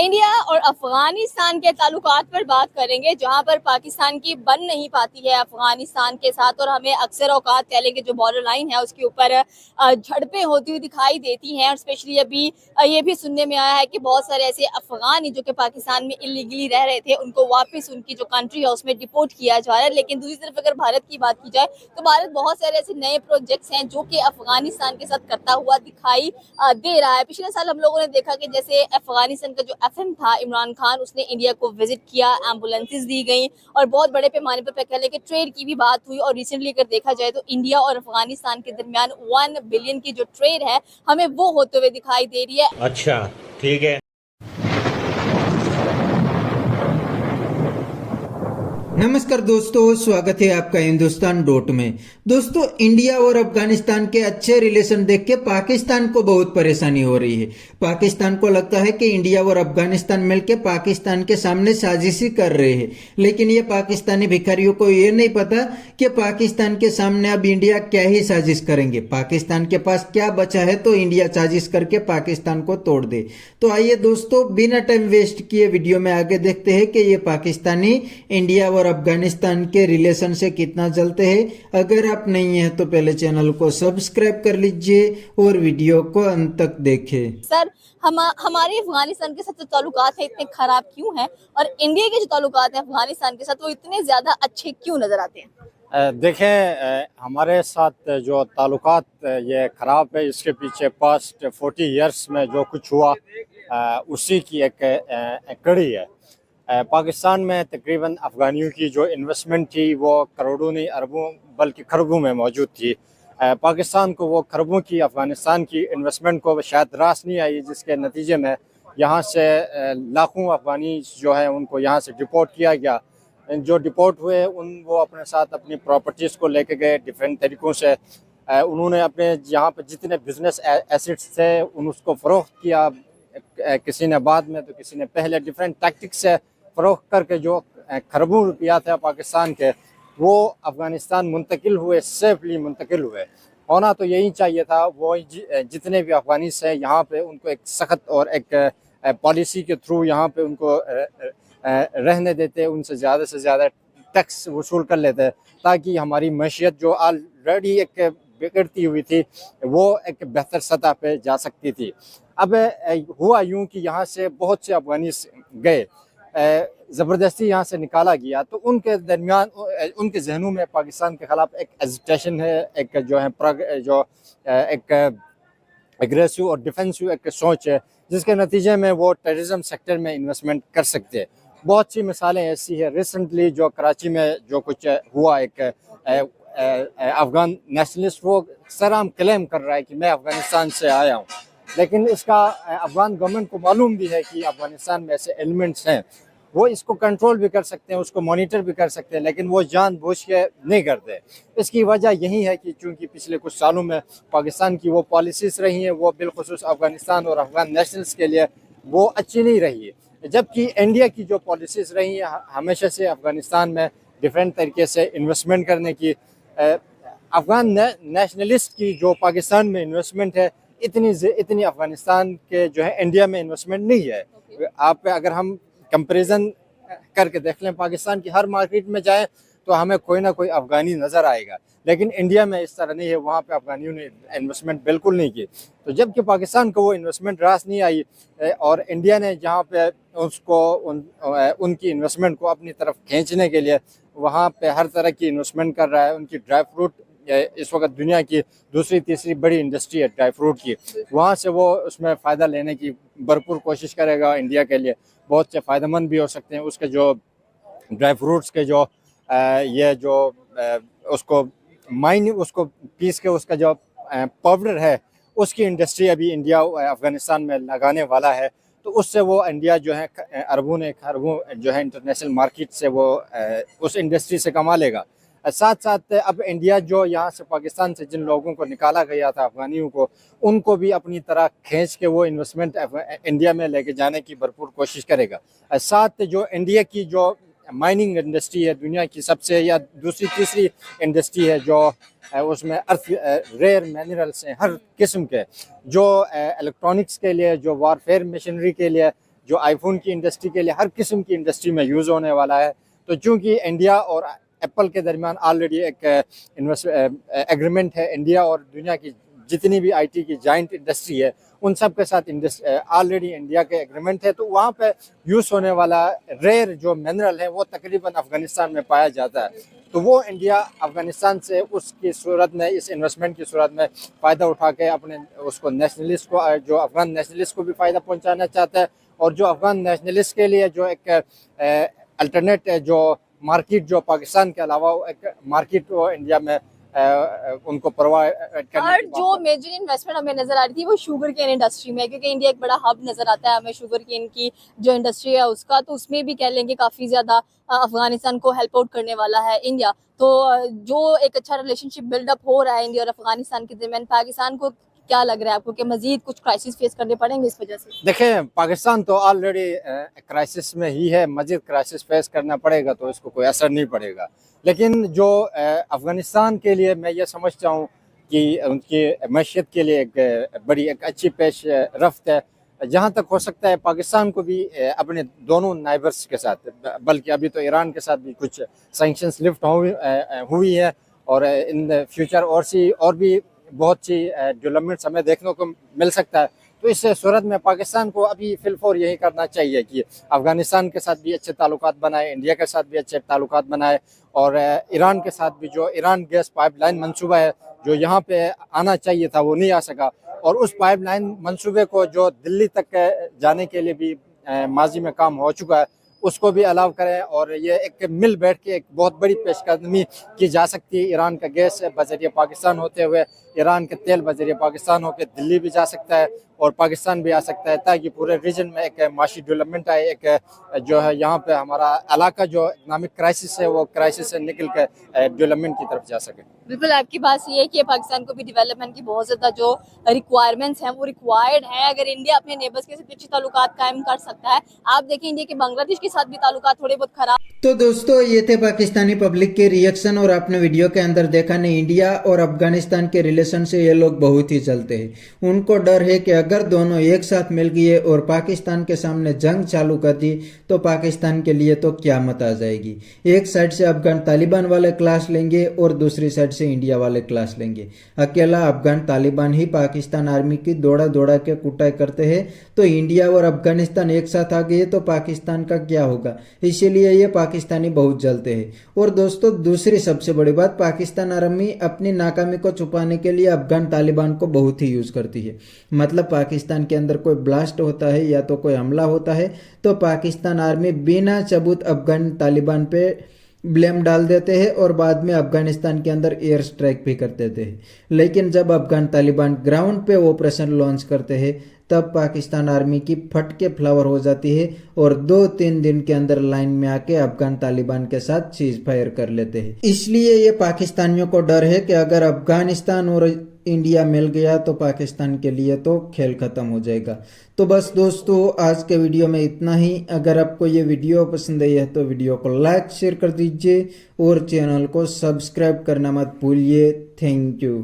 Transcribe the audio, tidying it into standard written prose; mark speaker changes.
Speaker 1: India اور افغانستان کے تعلقات پر بات کریں گے، جہاں پر پاکستان کی بن نہیں پاتی ہے افغانستان کے ساتھ، اور ہمیں اکثر اوقات کہہ لیں کہ جو بارڈر لائن ہے اس کے اوپر جھڑپیں ہوتی ہوئی دکھائی دیتی ہیں، اور اسپیشلی ابھی یہ بھی سننے میں آیا ہے کہ بہت سارے ایسے افغان جو کہ پاکستان میں اللیگلی رہ رہے تھے ان کو واپس ان کی جو کنٹری ہے اس میں ڈپورٹ کیا جا رہا ہے۔ لیکن دوسری طرف اگر بھارت کی بات کی جائے تو بھارت بہت سارے ایسے نئے پروجیکٹس ہیں جو کہ افغانستان کے ساتھ کرتا ہوا دکھائی دے رہا ہے۔ پچھلے سال ہم لوگوں نے دیکھا کہ جیسے افغانستان کا جو ایف ایم تھا عمران خان، اس نے انڈیا کو وزٹ کیا، ایمبولینسز دی گئیں اور بہت بڑے پیمانے پر کہہ لیں کہ ٹریڈ کی بھی بات ہوئی، اور ریسنٹلی اگر دیکھا جائے تو انڈیا اور افغانستان کے درمیان 1 بلین کی جو ٹریڈ ہے ہمیں وہ ہوتے ہوئے دکھائی دے رہی ہے۔
Speaker 2: اچھا ٹھیک ہے۔
Speaker 3: नमस्कार दोस्तों, स्वागत है आपका हिंदुस्तान डॉट में। दोस्तों, इंडिया और अफगानिस्तान के अच्छे रिलेशन देख के पाकिस्तान को बहुत परेशानी हो रही है। पाकिस्तान को लगता है कि इंडिया और अफगानिस्तान मिलकर पाकिस्तान के सामने साजिशी कर रहे हैं, लेकिन ये पाकिस्तानी भिखारियों को ये नहीं पता कि पाकिस्तान के सामने अब इंडिया क्या ही साजिश करेंगे। पाकिस्तान के पास क्या बचा है तो इंडिया साजिश करके पाकिस्तान को तोड़ दे। तो आइए दोस्तों, बिना टाइम वेस्ट किए वीडियो में आगे देखते हैं कि ये पाकिस्तानी इंडिया और अफगानिस्तान के रिलेशन से कितना जलते हैं। अगर आप नहीं हैं तो पहले चैनल को सब्सक्राइब कर लीजिए और वीडियो को अंत तक देखें।
Speaker 1: सर, हमारे अफगानिस्तान के साथ जो ताल्लुकात हैं इतने खराब क्यों हैं, और इंडिया के जो ताल्लुकात हैं अफगानिस्तान के साथ वो इतने ज्यादा अच्छे क्यों नजर आते हैं?
Speaker 4: देखें, हमारे साथ जो ताल्लुकात ये ख़राब है, इसके पीछे पास्ट 40 इयर्स में जो कुछ हुआ उसी की एक कड़ी है। पाकिस्तान में तकरीबन अफ़गानियों की जो इन्वेस्टमेंट थी वो करोड़ों नहीं अरबों बल्कि खरबों में मौजूद थी। पाकिस्तान को वो खरबों की अफ़गानिस्तान की इन्वेस्टमेंट को शायद रास नहीं आई, जिसके नतीजे में यहाँ से लाखों अफ़गानी जो है उनको यहाँ से डिपोर्ट किया गया। जो डिपोर्ट हुए वो अपने साथ अपनी प्रॉपर्टीज़ को लेके गए डिफरेंट तरीक़ों से। उन्होंने अपने यहाँ पर जितने बिज़नेस एसेट्स थे उसको फ़रोख्त किया, किसी ने बाद में तो किसी ने पहले डिफरेंट टैक्टिक्स से फ़रोख्त करके जो खरबों रुपया था पाकिस्तान के वो अफ़गानिस्तान मुंतकिल हुए, सेफली मुंतकिल हुए। होना तो यही चाहिए था। वो जितने भी अफ़गानी हैं यहाँ पे उनको एक सख्त और एक पॉलिसी के थ्रू यहाँ पे उनको रहने देते, उनसे ज़्यादा टैक्स वसूल कर लेते ताकि हमारी मैशियत जो ऑलरेडी एक बिगड़ती हुई थी वो एक बेहतर सतह पे जा सकती थी। अब हुआ यूँ कि यहाँ से बहुत से अफ़गानी गए, ज़बरदस्ती यहाँ से निकाला गया, तो उनके दरमियान उनके जहनों में पाकिस्तान के ख़िलाफ़ एक एजिटेशन है, एक जो है एक एग्रेसिव और डिफेंसिव एक सोच है, जिसके नतीजे में वो टेररिज्म सेक्टर में इन्वेस्टमेंट कर सकते हैं। बहुत सी मिसालें ऐसी है। रिसेंटली जो कराची में जो कुछ हुआ, एक अफ़गान नेशनलिस्ट वो सराम क्लेम कर रहा है कि मैं अफ़गानिस्तान से आया हूँ, लेकिन इसका अफ़गान गवर्नमेंट को मालूम भी है कि अफ़गानिस्तान में ऐसे एलिमेंट्स हैं, वो इसको कंट्रोल भी कर सकते हैं, उसको मॉनिटर भी कर सकते हैं, लेकिन वो जानबूझ के नहीं करते। इसकी वजह यही है कि चूँकि पिछले कुछ सालों में पाकिस्तान की वो पॉलिसीज़ रही हैं वो बिलखुसूस अफ़गानिस्तान और अफ़गान नेशनल्स के लिए वो अच्छी नहीं रही है, जबकि इंडिया की जो पॉलिसीज़ रही हैं हमेशा से अफ़गानिस्तान में डिफरेंट तरीके से इन्वेस्टमेंट करने की। अफ़गान नेशनलिस्ट की जो पाकिस्तान में इन्वेस्टमेंट है इतनी अफ़गानिस्तान के जो है इंडिया में इन्वेस्टमेंट नहीं है। आप अगर हम कंपैरिजन करके देख लें, पाकिस्तान की हर मार्केट में जाएं तो हमें कोई ना कोई अफ़गानी नज़र आएगा, लेकिन इंडिया में इस तरह नहीं है, वहाँ पे अफ़गानियों ने इन्वेस्टमेंट बिल्कुल नहीं की। तो जबकि पाकिस्तान को वो इन्वेस्टमेंट रास नहीं आई और इंडिया ने जहाँ पे उसको उनकी इन्वेस्टमेंट को अपनी तरफ खींचने के लिए वहाँ पे हर तरह की इन्वेस्टमेंट कर रहा है। उनकी ड्राई फ्रूट इस वक्त दुनिया की दूसरी तीसरी बड़ी इंडस्ट्री है ड्राई फ्रूट की, वहाँ से वो उसमें फ़ायदा लेने की भरपूर कोशिश करेगा। इंडिया के लिए बहुत से फ़ायदेमंद भी हो सकते हैं। उसके जो ड्राई फ्रूट्स के जो ये जो उसको उसको पीस के उसका जो पाउडर है उसकी इंडस्ट्री अभी इंडिया अफ़गानिस्तान में लगाने वाला है, तो उससे वो इंडिया जो है अरबों ने खरबों जो है इंटरनेशनल मार्केट से वो उस इंडस्ट्री से कमा लेगा। साथ साथ अब इंडिया जो यहाँ से पाकिस्तान से जिन लोगों को निकाला गया था अफ़गानियों को, उनको भी अपनी तरह खींच के वो इन्वेस्टमेंट इंडिया में लेके जाने की भरपूर कोशिश करेगा। साथ जो इंडिया की जो माइनिंग इंडस्ट्री है दुनिया की सबसे या दूसरी तीसरी इंडस्ट्री है, जो उसमें अर्थ रेयर मिनरल्स हैं हर किस्म के, जो इलेक्ट्रॉनिक्स के लिए, जो वारफेयर मशीनरी के लिए, जो आईफोन की इंडस्ट्री के लिए हर किस्म की इंडस्ट्री में यूज़ होने वाला है। तो चूँकि इंडिया और एप्पल के दरमियान ऑलरेडी एक एग्रीमेंट है, इंडिया और दुनिया की जितनी भी आईटी की जाइंट इंडस्ट्री है उन सब के साथ ऑलरेडी इंडिया के एग्रीमेंट है, तो वहाँ पे यूज़ होने वाला रेयर जो मिनरल है वो तकरीबन अफ़गानिस्तान में पाया जाता है। तो वो इंडिया अफ़गानिस्तान से उसकी सूरत में, इस इन्वेस्टमेंट की सूरत में फ़ायदा उठा के अपने उसको नेशनलिस्ट को, जो अफ़गान नेशनलिस्ट को भी फ़ायदा पहुँचाना चाहता है, और जो अफ़गान नेशनलिस्ट के लिए जो एक अल्टरनेट जो मार्केट जो पाकिस्तान के अलावा एक मार्केट वो इंडिया में उनको प्रोवाइड करने
Speaker 1: और
Speaker 4: की बात
Speaker 1: जो
Speaker 4: है।
Speaker 1: मेजर इन्वेस्टमेंट हमें नजर आ रही थी वो शुगर केन इंडस्ट्री में है, क्योंकि इंडिया एक बड़ा हब नजर आता है हमें शुगर केन की जो इंडस्ट्री है उसका, तो उसमें भी कह लेंगे काफ़ी ज़्यादा अफगानिस्तान को हेल्प आउट करने वाला है इंडिया। तो जो एक अच्छा रिलेशनशिप बिल्डअप हो रहा है इंडिया और अफगानिस्तान के दरमियान, पाकिस्तान को क्या लग रहा है आपको कि मजीद कुछ क्राइसिस फेस करने पड़ेंगे इस वजह से?
Speaker 4: देखें, पाकिस्तान तो ऑलरेडी क्राइसिस में ही है, मजीद क्राइसिस फेस करना पड़ेगा तो इसको कोई असर नहीं पड़ेगा। लेकिन जो अफ़गानिस्तान के लिए मैं ये समझता हूँ कि उनकी मैशियत के लिए एक बड़ी एक अच्छी पेश रफ्त है। जहाँ तक हो सकता है पाकिस्तान को भी अपने दोनों नाइबर्स के साथ, बल्कि अभी तो ईरान के साथ भी कुछ सैंक्शंस लिफ्ट हुई है, और इन फ्यूचर और भी बहुत सी डेवलपमेंट्स हमें देखने को मिल सकता है। तो इस सूरत में पाकिस्तान को अभी फिलफोर यही करना चाहिए कि अफ़गानिस्तान के साथ भी अच्छे ताल्लुकात बनाए, इंडिया के साथ भी अच्छे ताल्लुकात बनाए, और ईरान के साथ भी जो ईरान गैस पाइपलाइन मंसूबा है जो यहाँ पे आना चाहिए था वो नहीं आ सका, और उस पाइपलाइन मंसूबे को जो दिल्ली तक जाने के लिए भी माजी में काम हो चुका है उसको भी अलाउ करें, और ये एक मिल बैठ के एक बहुत बड़ी पेशकदमी की जा सकती है। ईरान का गैस बजरिया पाकिस्तान होते हुए, ईरान के तेल बजरिया पाकिस्तान होकर दिल्ली भी जा सकता है और पाकिस्तान भी आ सकता है, ताकि पूरे रीजन में एक माशी डेवलपमेंट आए, एक जो है यहाँ पे हमारा इलाका जो इकनॉमिक क्राइसिस है वो क्राइसिस से निकल कर डेवलपमेंट की तरफ जा सके।
Speaker 1: बिल्कुल आपकी बात सही है कि पाकिस्तान को भी डेवलपमेंट की बहुत ज़्यादा जो रिक्वायरमेंट्स हैं वो रिक्वायर्ड है। अगर इंडिया अपने नेबर्स के साथ अच्छे ताल्लुकात कायम कर सकता है, आप देखें इंडिया के बांग्लादेश के साथ भी ताल्लुकात थोड़े बहुत खराब।
Speaker 3: तो दोस्तों ये थे पाकिस्तानी पब्लिक के रिएक्शन, और आपने वीडियो के अंदर देखा नहीं, इंडिया और अफगानिस्तान के रिलेशन से ये लोग बहुत ही चलते हैं। उनको डर है कि अगर दोनों एक साथ मिल गए और पाकिस्तान के सामने जंग चालू कर दी तो पाकिस्तान के लिए तो क़यामत आ जाएगी। एक साइड से अफगान तालिबान वाले क्लास लेंगे और दूसरी साइड से इंडिया वाले क्लास लेंगे। अकेला अफगान तालिबान ही पाकिस्तान आर्मी की दौड़ा दौड़ा के कुटाई करते हैं, तो इंडिया और अफगानिस्तान एक साथ आ गए तो पाकिस्तान का क्या होगा। इसीलिए ये पाकिस्तानी बहुत जलते हैं। और दोस्तों दूसरी सबसे बड़ी बात, पाकिस्तान आर्मी अपनी नाकामी को छुपाने के लिए अफगान तालिबान को बहुत ही यूज करती है। मतलब पाकिस्तान के अंदर कोई ब्लास्ट होता है या तो कोई हमला होता है तो पाकिस्तान आर्मी बिना सबूत अफगान तालिबान पे ब्लेम डाल देते हैं और बाद में अफगानिस्तान के अंदर एयर स्ट्राइक भी कर देते हैं। लेकिन जब अफगान तालिबान ग्राउंड पे ऑपरेशन लॉन्च करते हैं तब पाकिस्तान आर्मी की फट के फ्लावर हो जाती है और 2-3 दिन के अंदर लाइन में आके अफगान तालिबान के साथ सीज फायर कर लेते हैं। इसलिए ये पाकिस्तानियों को डर है कि अगर अफगानिस्तान और इंडिया मिल गया तो पाकिस्तान के लिए तो खेल खत्म हो जाएगा। तो बस दोस्तों आज के वीडियो में इतना ही। अगर आपको ये वीडियो पसंद आई है तो वीडियो को लाइक शेयर कर दीजिए और चैनल को सब्सक्राइब करना मत भूलिए। Thank you.